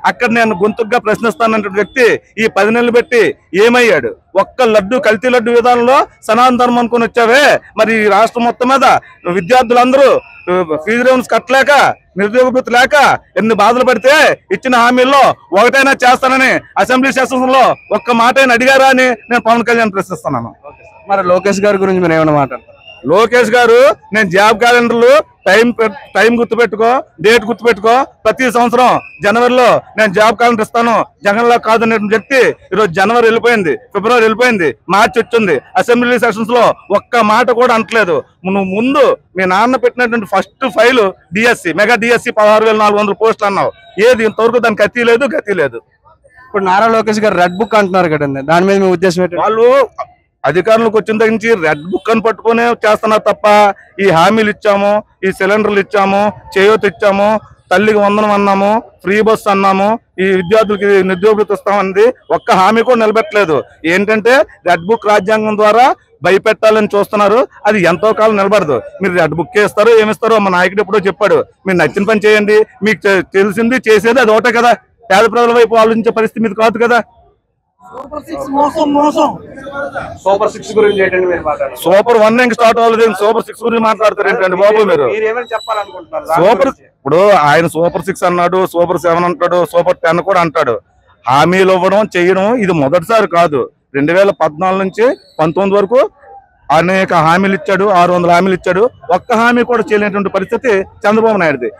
అక్కడ నేను గొంతుగ్గా ప్రశ్నిస్తానంటే వ్యక్తి ఈ 10 నెలలు పెట్టి ఏమయ్యాడు? ఒక్క లడ్డు కల్తీ లడ్డు విధానంలో సనాతన ధర్మం అనుకుని వచ్చావే. మరి ఈ రాష్ట్రం మొత్తం మీద విద్యార్థులందరూ ఫీజు రేవన్స్ కట్టలేక, నిరుద్యోగ భృతి లేక ఎన్ని బాధలు పడితే ఇచ్చిన హామీల్లో ఒకటైనా చేస్తానని అసెంబ్లీ సెషన్స్ లో ఒక్క మాట అడిగారా అని నేను పవన్ కళ్యాణ్ ప్రశ్నిస్తున్నాను. మరి లోకేష్ గారి గురించి మీరు ఏమైనా మాట్లాడతారు? లోకేష్ గారు, నేను జాబ్ క్యాలెండర్లు టైం గుర్తుపెట్టుకో, డేట్ గుర్తుపెట్టుకో. ప్రతి సంవత్సరం జనవరిలో నేను జాబ్ క్యాలెండర్ ఇస్తాను. జగన్ లా కాదనే వ్యక్తి ఈరోజు జనవరి వెళ్ళిపోయింది, ఫిబ్రవరి వెళ్ళిపోయింది, మార్చి వచ్చింది. అసెంబ్లీ సెషన్స్ లో ఒక్క మాట కూడా అంటలేదు. నువ్వు ముందు మీ నాన్న పెట్టినటువంటి first file DSC, mega DSC 16,400 పోస్టులు అన్నావు. ఏది ఇంతవరకు దానికి అతి లేదు, గతి లేదు. ఇప్పుడు నారా లోకేష్ గారు రెడ్ బుక్ అంటున్నారు కదండి, దాని మీద మీ ఉద్దేశం ఏంటి? వాళ్ళు అధికారంలోకి వచ్చిన దగ్గర నుంచి రెడ్ బుక్ అని పట్టుకునే చేస్తున్నారు తప్ప ఈ హామీలు ఇచ్చాము, ఈ సిలిండర్లు ఇచ్చాము, చేయూత ఇచ్చాము, తల్లికి వందనం అన్నాము, ఫ్రీ బస్ అన్నాము, ఈ విద్యార్థులకి నిరుద్యోగ ఇస్తామన్నది ఒక్క హామీ కూడా నిలబెట్టలేదు. ఏంటంటే రెడ్ బుక్ రాజ్యాంగం ద్వారా భయపెట్టాలని చూస్తున్నారు. అది ఎంతో కాలం నిలబడదు. మీరు రెడ్ బుక్ ఇస్తారు, ఏమిస్తారో మా నాయకుడు ఎప్పుడో చెప్పాడు. మీరు నచ్చిన పని చేయండి, మీకు తెలిసింది చేసేది అది ఒకటే కదా. పేద ప్రజల వైపు ఆలోచించే పరిస్థితి మీద కాదు కదా. సూపర్ 6 గురించి ఏంటంటే మీరు మాట్లాడారు. సూపర్ 1 ఇంకా స్టార్ట్ అవ్వలేదు, సూపర్ 6 గురించి మాట్లాడతారు ఏంటండి బాబు మీరు? సూపర్ ఇప్పుడు ఆయన సూపర్ 6 అన్నాడు, సూపర్ 7 అంటాడు, సూపర్ 10 కూడా అంటాడు. హామీలు ఇవ్వడం చేయడం ఇది మొదటిసారి కాదు. 2014 నుంచి 19 వరకు అనేక హామీలు ఇచ్చాడు, 600 హామీలు ఇచ్చాడు. ఒక్క హామీ కూడా చేయలేనటువంటి పరిస్థితి చంద్రబాబు నాయుడుది.